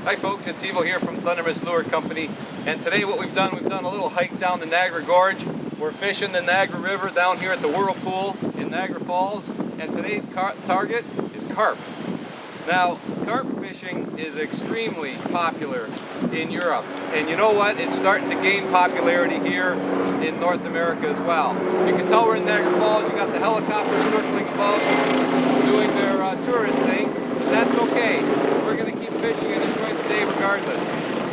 Hi folks, it's Evo here from Thundermist Lure Company, and today what we've done a little hike down the Niagara Gorge. We're fishing the Niagara River down here at the Whirlpool in Niagara Falls, and today's target is carp. Now, carp fishing is extremely popular in Europe, and you know what? It's starting to gain popularity here in North America as well. You can tell we're in Niagara Falls. You got the helicopters circling above doing their tourist thing, but that's okay. We're going to keep fishing and enjoy the day regardless.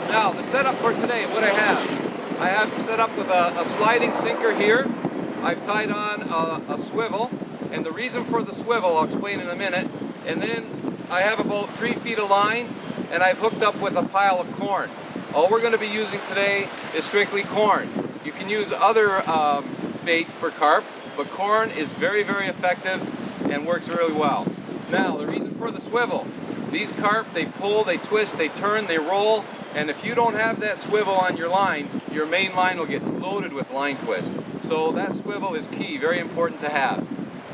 Now, the setup for today, what I have set up with a sliding sinker here. I've tied on a swivel, and the reason for the swivel I'll explain in a minute. And then I have about 3 feet of line, and I've hooked up with a pile of corn. All we're going to be using today is strictly corn. You can use other baits for carp, but corn is very, very effective and works really well. Now, the reason for the swivel. These carp, they pull, they twist, they turn, they roll, and if you don't have that swivel on your line, your main line will get loaded with line twist. So that swivel is key, very important to have.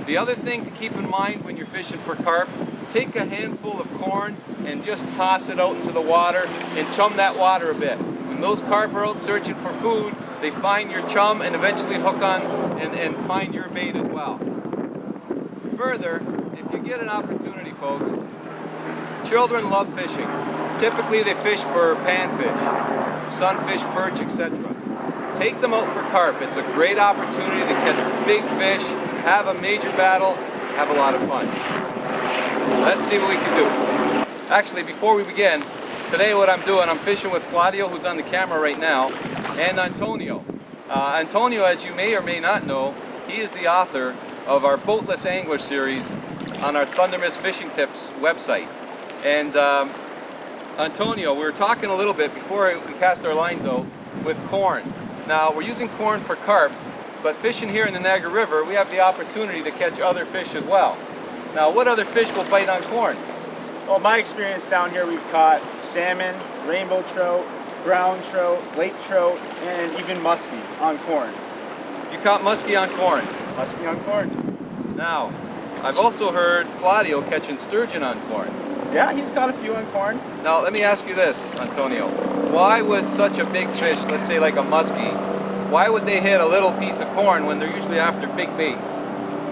The other thing to keep in mind when you're fishing for carp, take a handful of corn and just toss it out into the water and chum that water a bit. When those carp are out searching for food, they find your chum and eventually hook on and find your bait as well. Further, if you get an opportunity, folks, children love fishing. Typically they fish for panfish, sunfish, perch, etc. Take them out for carp. It's a great opportunity to catch big fish, have a major battle, have a lot of fun. Let's see what we can do. Actually, before we begin, today what I'm doing, I'm fishing with Claudio, who's on the camera right now, and Antonio. Antonio, as you may or may not know, he is the author of our Boatless Angler series on our Thundermist Fishing Tips website. And Antonio, we were talking a little bit before we cast our lines out with corn. Now, we're using corn for carp, but fishing here in the Niagara River, we have the opportunity to catch other fish as well. Now, what other fish will bite on corn? Well, my experience down here, we've caught salmon, rainbow trout, brown trout, lake trout, and even muskie on corn. You caught muskie on corn? Muskie on corn. Now, I've also heard Claudio catching sturgeon on corn. Yeah, he's caught a few on corn. Now, let me ask you this, Antonio. Why would such a big fish, let's say like a muskie, why would they hit a little piece of corn when they're usually after big baits?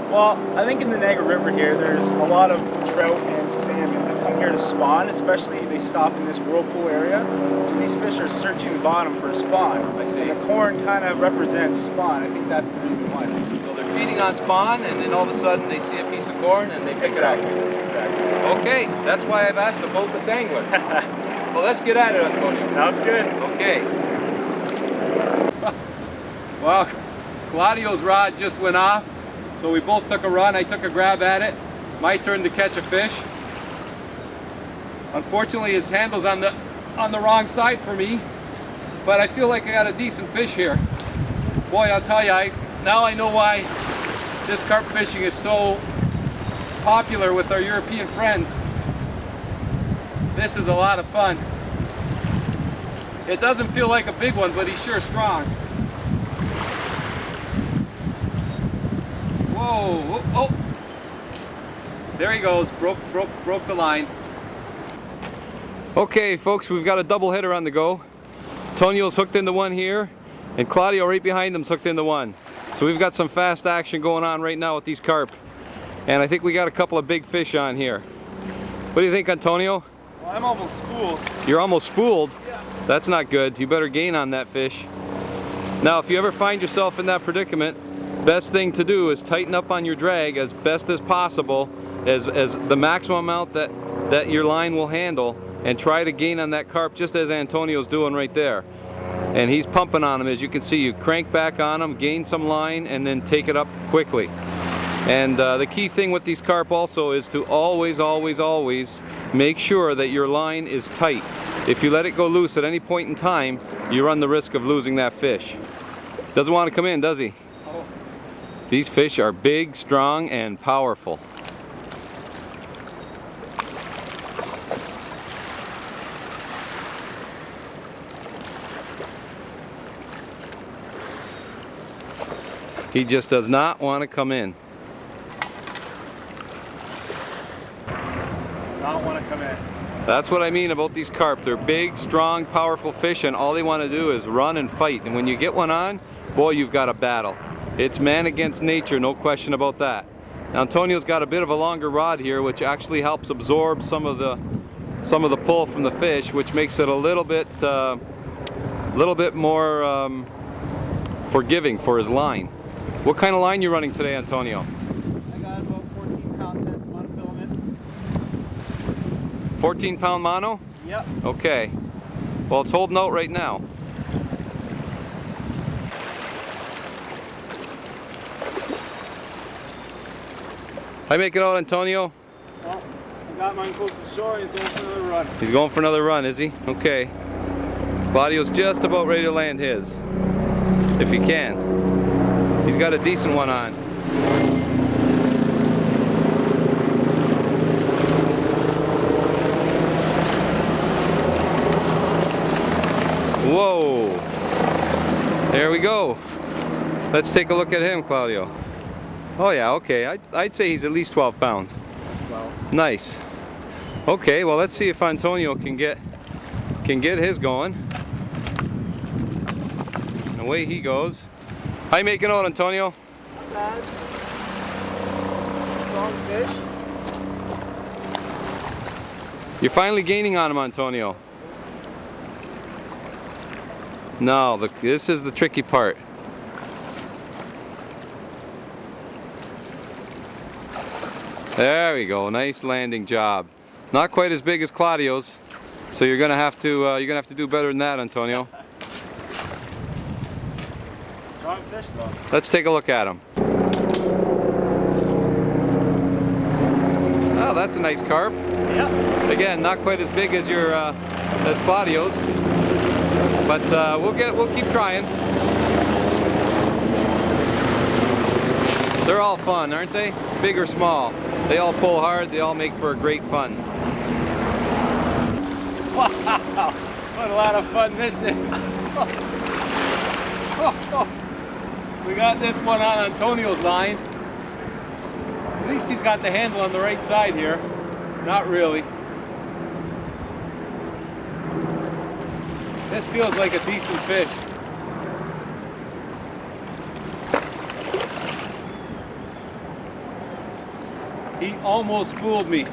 Well, I think in the Niagara River here, there's a lot of trout and salmon that come here to spawn, especially they stop in this whirlpool area. So these fish are searching the bottom for a spawn. I see. And the corn kind of represents spawn. I think that's the reason why. So they're feeding on spawn, and then all of a sudden they see a piece of corn and they pick it up. Exactly. Okay, that's why I've asked the boatless angler. Well, let's get at it, Antonio. Sounds good. Okay. Well, Claudio's rod just went off. So we both took a run. I took a grab at it. My turn to catch a fish. Unfortunately, his handle's on the wrong side for me, but I feel like I got a decent fish here. Boy, I'll tell you, now I know why this carp fishing is so popular with our European friends. This is a lot of fun. It doesn't feel like a big one, but he's sure strong. Whoa, oh, there he goes, broke the line. Okay folks, we've got a double hitter on the go. Antonio's hooked into one here, and Claudio right behind him's hooked into one. So we've got some fast action going on right now with these carp. And I think we got a couple of big fish on here. What do you think, Antonio? Well, I'm almost spooled. You're almost spooled? Yeah. That's not good. You better gain on that fish. Now, if you ever find yourself in that predicament, best thing to do is tighten up on your drag as best as possible, as the maximum amount that your line will handle, and try to gain on that carp just as Antonio's doing right there. And he's pumping on him. As you can see, you crank back on him, gain some line, and then take it up quickly. And the key thing with these carp also is to always, always, always make sure that your line is tight. If you let it go loose at any point in time, you run the risk of losing that fish. Doesn't want to come in, does he? Oh. These fish are big, strong, and powerful. He just does not want to come in. Does not want to come in. That's what I mean about these carp. They're big, strong, powerful fish, and all they want to do is run and fight. And when you get one on, boy, you've got a battle. It's man against nature, no question about that. Now, Antonio's got a bit of a longer rod here, which actually helps absorb some of the pull from the fish, which makes it a little bit more forgiving for his line. What kind of line you running today, Antonio? I got about 14-pound test monofilament. 14-pound mono? Yep. Okay. Well, it's holding out right now. How you making out, Antonio? Well, I got mine close to shore and going for another run. He's going for another run, is he? Okay. Claudio's just about ready to land his, if he can. He's got a decent one on. Whoa! There we go. Let's take a look at him, Claudio. Oh yeah, okay. I'd say he's at least 12 pounds. 12. Nice. Okay, well let's see if Antonio can get his going. And away he goes. How you making out, Antonio? Not bad. Strong fish. You're finally gaining on him, Antonio. No, this is the tricky part. There we go. Nice landing job. Not quite as big as Claudio's, so you're gonna have to do better than that, Antonio. Strong fish though. Let's take a look at him. Oh, that's a nice carp. Yep. Again, not quite as big as your as Claudio's, but we'll keep trying. They're all fun, aren't they? Big or small. They all pull hard, they all make for great fun. Wow, what a lot of fun this is. We got this one on Antonio's line. At least he's got the handle on the right side here. Not really. This feels like a decent fish. He almost fooled me.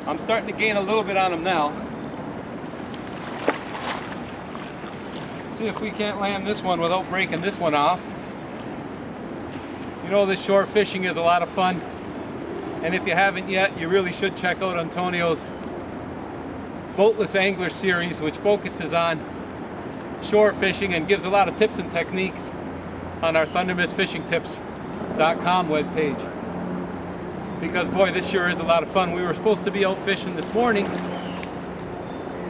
I'm starting to gain a little bit on him now. See if we can't land this one without breaking this one off. You know, this shore fishing is a lot of fun. And if you haven't yet, you really should check out Antonio's Boatless Angler series, which focuses on shore fishing and gives a lot of tips and techniques on our thundermistfishingtips.com webpage. Because boy, this sure is a lot of fun. We were supposed to be out fishing this morning,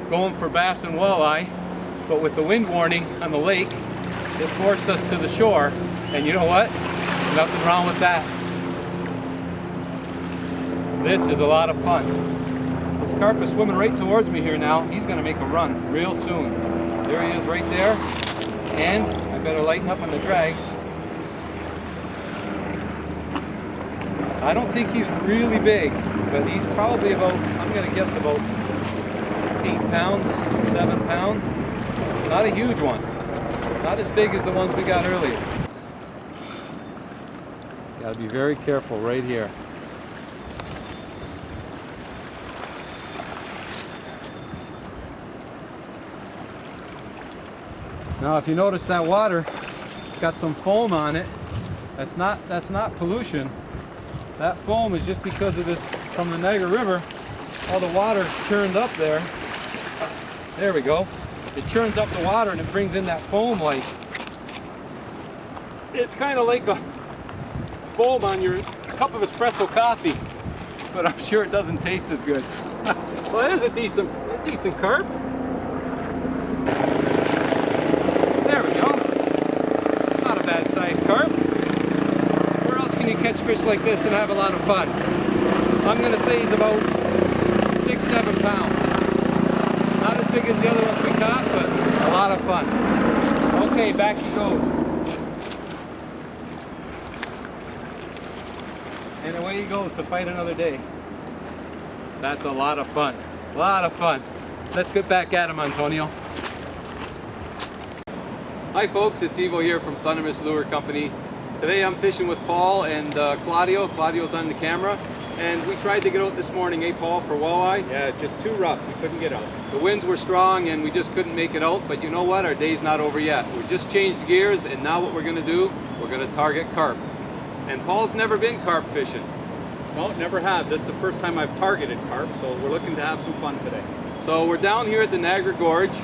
going for bass and walleye, but with the wind warning on the lake, it forced us to the shore. And you know what? Nothing wrong with that. This is a lot of fun. This carp is swimming right towards me here now. He's going to make a run real soon. There he is right there. And I better lighten up on the drag. I don't think he's really big, but he's probably about, I'm going to guess about 8 pounds, 7 pounds. Not a huge one. Not as big as the ones we got earlier. Got to be very careful right here. Now if you notice that water got some foam on it, that's not pollution. That foam is just because of this, from the Niagara River, all the water's churned up there. There we go. It churns up the water and it brings in that foam like, it's kind of like a foam on your cup of espresso coffee, but I'm sure it doesn't taste as good. Well, it is a decent carp. There we go. Not a bad sized carp. Where else can you catch fish like this and have a lot of fun? I'm going to say he's about 6-7 pounds. Not as big as the other ones we caught, but a lot of fun. Okay, back he goes. And away he goes to fight another day. That's a lot of fun. A lot of fun. Let's get back at him, Antonio. Hi folks, it's Ivo here from Thundermist Lure Company. Today I'm fishing with Paul and Claudio. Claudio's on the camera. And we tried to get out this morning, eh Paul, for walleye? Yeah, just too rough. We couldn't get out. The winds were strong and we just couldn't make it out, but you know what? Our day's not over yet. We just changed gears and now what we're going to do, we're going to target carp. And Paul's never been carp fishing. No, never have. This is the first time I've targeted carp, so we're looking to have some fun today. So we're down here at the Niagara Gorge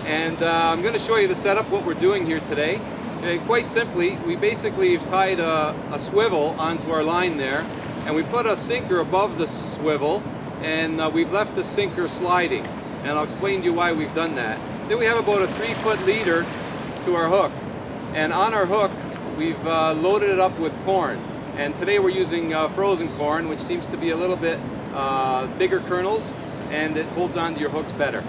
and I'm going to show you the setup, what we're doing here today. And quite simply, we basically have tied a swivel onto our line there, and we put a sinker above the swivel, and we've left the sinker sliding. And I'll explain to you why we've done that. Then we have about a 3-foot leader to our hook. And on our hook, we've loaded it up with corn. And today we're using frozen corn, which seems to be a little bit bigger kernels, and it holds on to your hooks better.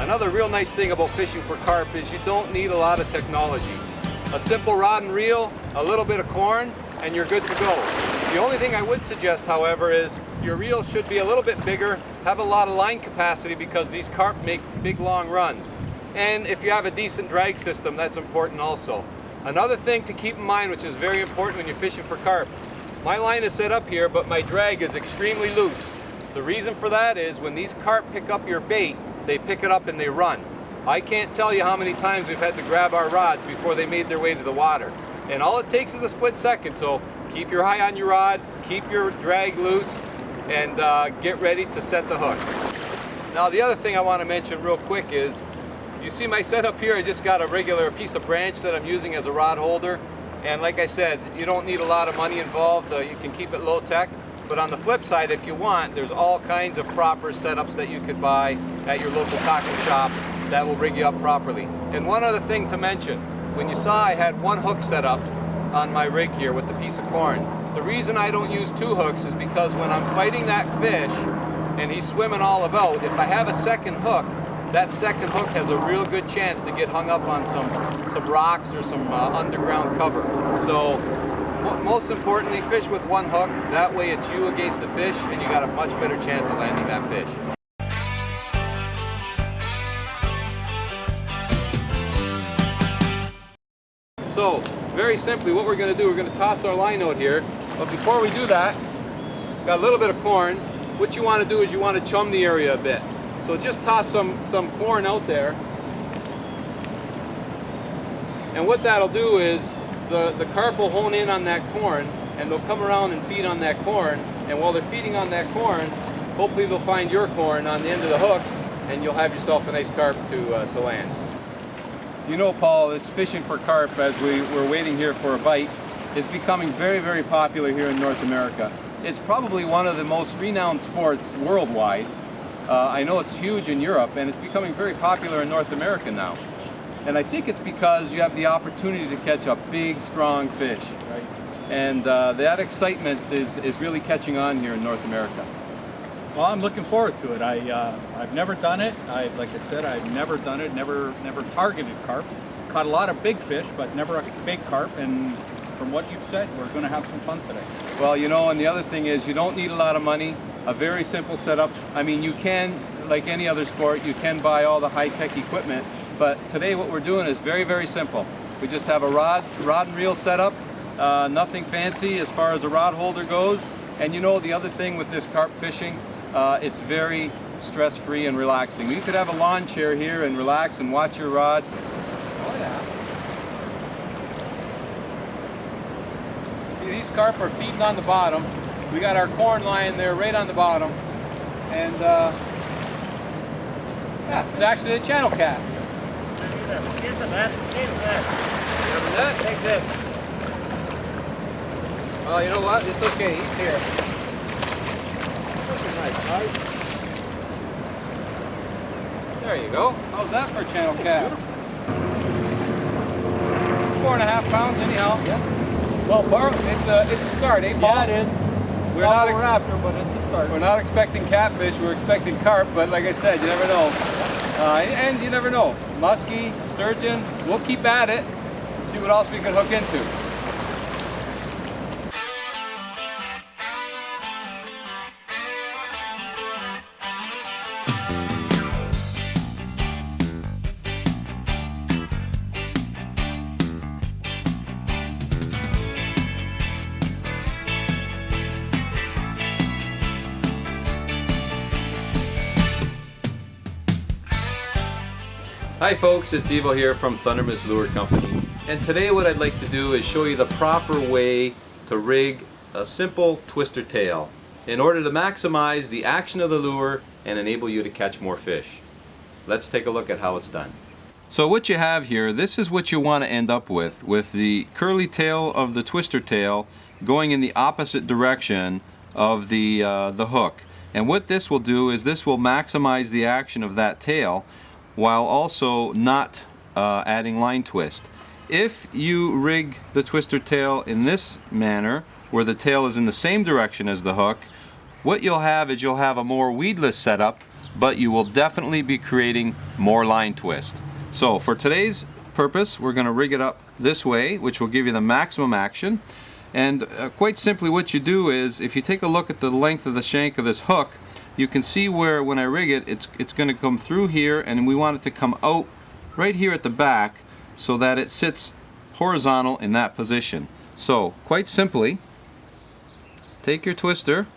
Another real nice thing about fishing for carp is you don't need a lot of technology. A simple rod and reel, a little bit of corn, and you're good to go. The only thing I would suggest, however, is your reel should be a little bit bigger, have a lot of line capacity because these carp make big long runs. And if you have a decent drag system, that's important also. Another thing to keep in mind, which is very important when you're fishing for carp, my line is set up here, but my drag is extremely loose. The reason for that is when these carp pick up your bait, they pick it up and they run. I can't tell you how many times we've had to grab our rods before they made their way to the water. And all it takes is a split second, so keep your eye on your rod, keep your drag loose, and get ready to set the hook. Now the other thing I want to mention real quick is, you see my setup here, I just got a regular piece of branch that I'm using as a rod holder. And like I said, you don't need a lot of money involved, you can keep it low tech. But on the flip side, if you want, there's all kinds of proper setups that you could buy at your local taco shop that will rig you up properly. And one other thing to mention, when you saw I had one hook set up on my rig here with the piece of corn, the reason I don't use 2 hooks is because when I'm fighting that fish and he's swimming all about, if I have a second hook, that second hook has a real good chance to get hung up on some rocks or some underground cover. So most importantly, fish with one hook. That way it's you against the fish and you got a much better chance of landing that fish. So very simply what we're going to do, we're going to toss our line out here. But before we do that, got a little bit of corn. What you want to do is you want to chum the area a bit. So just toss some corn out there. And what that'll do is the carp will hone in on that corn and they'll come around and feed on that corn. And while they're feeding on that corn, hopefully they'll find your corn on the end of the hook and you'll have yourself a nice carp to land. You know, Paul, this fishing for carp as we're waiting here for a bite is becoming very, very popular here in North America. It's probably one of the most renowned sports worldwide. I know it's huge in Europe and it's becoming very popular in North America now. And I think it's because you have the opportunity to catch a big, strong fish. Right. And that excitement is really catching on here in North America. Well, I'm looking forward to it. I've never done it. Like I said, I've never done it, never targeted carp. Caught a lot of big fish, but never a big carp. And from what you've said, we're going to have some fun today. Well, you know, and the other thing is you don't need a lot of money. A very simple setup. I mean, you can, like any other sport, you can buy all the high-tech equipment. But today what we're doing is very, very simple. We just have a rod and reel setup, nothing fancy as far as a rod holder goes. And you know, the other thing with this carp fishing, it's very stress-free and relaxing. You could have a lawn chair here and relax and watch your rod. Oh yeah. See, these carp are feeding on the bottom. We got our corn lying there right on the bottom. And yeah, it's actually a channel cat. Get the net. Get the net. You have a net? Take this. Oh, you know what? It's okay. He's here. Those are nice, guys. There you go. How's that for a channel cat? Beautiful. 4.5 pounds anyhow. Well, Carp, It's a start, eh, Paul? yeah, it is. We're Not not what we're after, but it's a start. We're not expecting catfish, we're expecting carp, but like I said, you never know. And you never know. Muskie, sturgeon, we'll keep at it and see what else we can hook into. Hi folks, it's Evo here from Thundermist Lure Company, and today what I'd like to do is show you the proper way to rig a simple twister tail in order to maximize the action of the lure and enable you to catch more fish. Let's take a look at how it's done. So what you have here, this is what you want to end up with the curly tail of the twister tail going in the opposite direction of the hook. And what this will do is this will maximize the action of that tail while also not adding line twist. If you rig the twister tail in this manner, where the tail is in the same direction as the hook, what you'll have is you'll have a more weedless setup, but you will definitely be creating more line twist. So for today's purpose, we're going to rig it up this way, which will give you the maximum action. And quite simply what you do is, if you take a look at the length of the shank of this hook, you can see where when I rig it, it's going to come through here, and we want it to come out right here at the back so that it sits horizontal in that position. So quite simply, take your twister,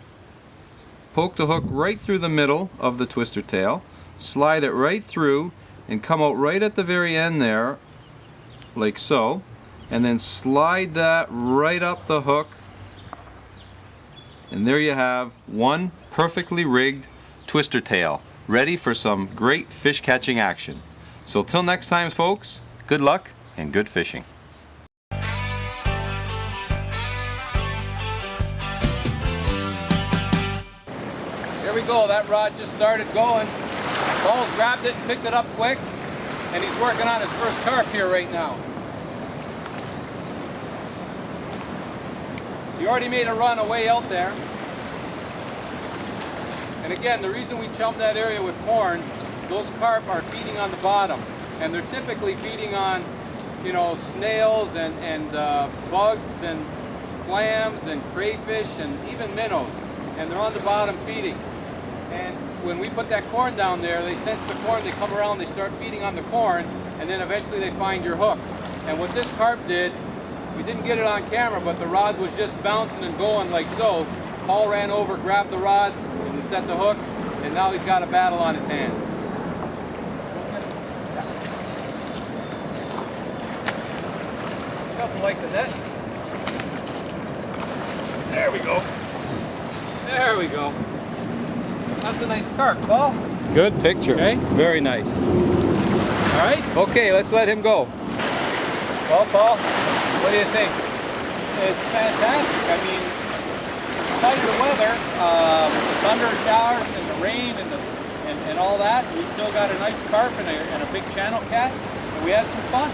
poke the hook right through the middle of the twister tail, slide it right through, and come out right at the very end there, like so, and then slide that right up the hook. And there you have one perfectly rigged twister tail, ready for some great fish catching action. So till next time folks, good luck and good fishing. Here we go, that rod just started going. Paul's grabbed it and picked it up quick, and he's working on his first carp here right now. He already made a run away out there. And again, the reason we chummed that area with corn, those carp are feeding on the bottom. And they're typically feeding on, you know, snails and bugs and clams and crayfish and even minnows. And they're on the bottom feeding. And when we put that corn down there, they sense the corn, they come around, they start feeding on the corn, and then eventually they find your hook. And what this carp did, we didn't get it on camera, but the rod was just bouncing and going like so. Paul ran over, grabbed the rod, and set the hook, and now he's got a battle on his hands. Nothing like the net. There we go. There we go. That's a nice carp, Paul. Good picture. Okay. Very nice. All right. Okay, let's let him go. Well, Paul, what do you think? It's fantastic. I mean, in spite of the weather, the thunder showers and the rain and all that, we still got a nice carp and a big channel cat, and we had some fun.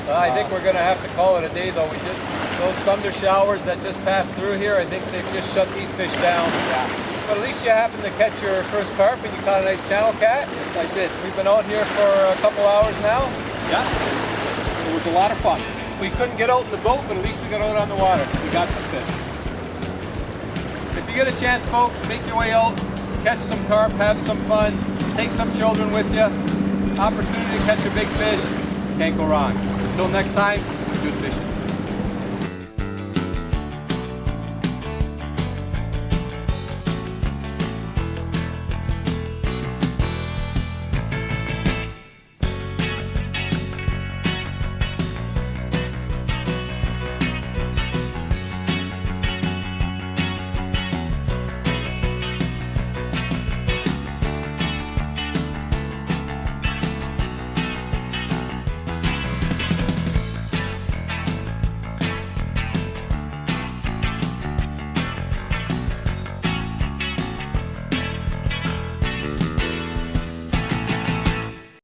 I think we're going to have to call it a day, though. We just those thunder showers that just passed through here, I think they've just shut these fish down. Yeah. But at least you happened to catch your first carp and you caught a nice channel cat. Yes, I did. We've been out here for a couple hours now. Yeah. It was a lot of fun. We couldn't get out in the boat, but at least we got out on the water. We got some fish. If you get a chance, folks, make your way out, catch some carp, have some fun, take some children with you. Opportunity to catch a big fish, can't go wrong. Until next time, good fishing.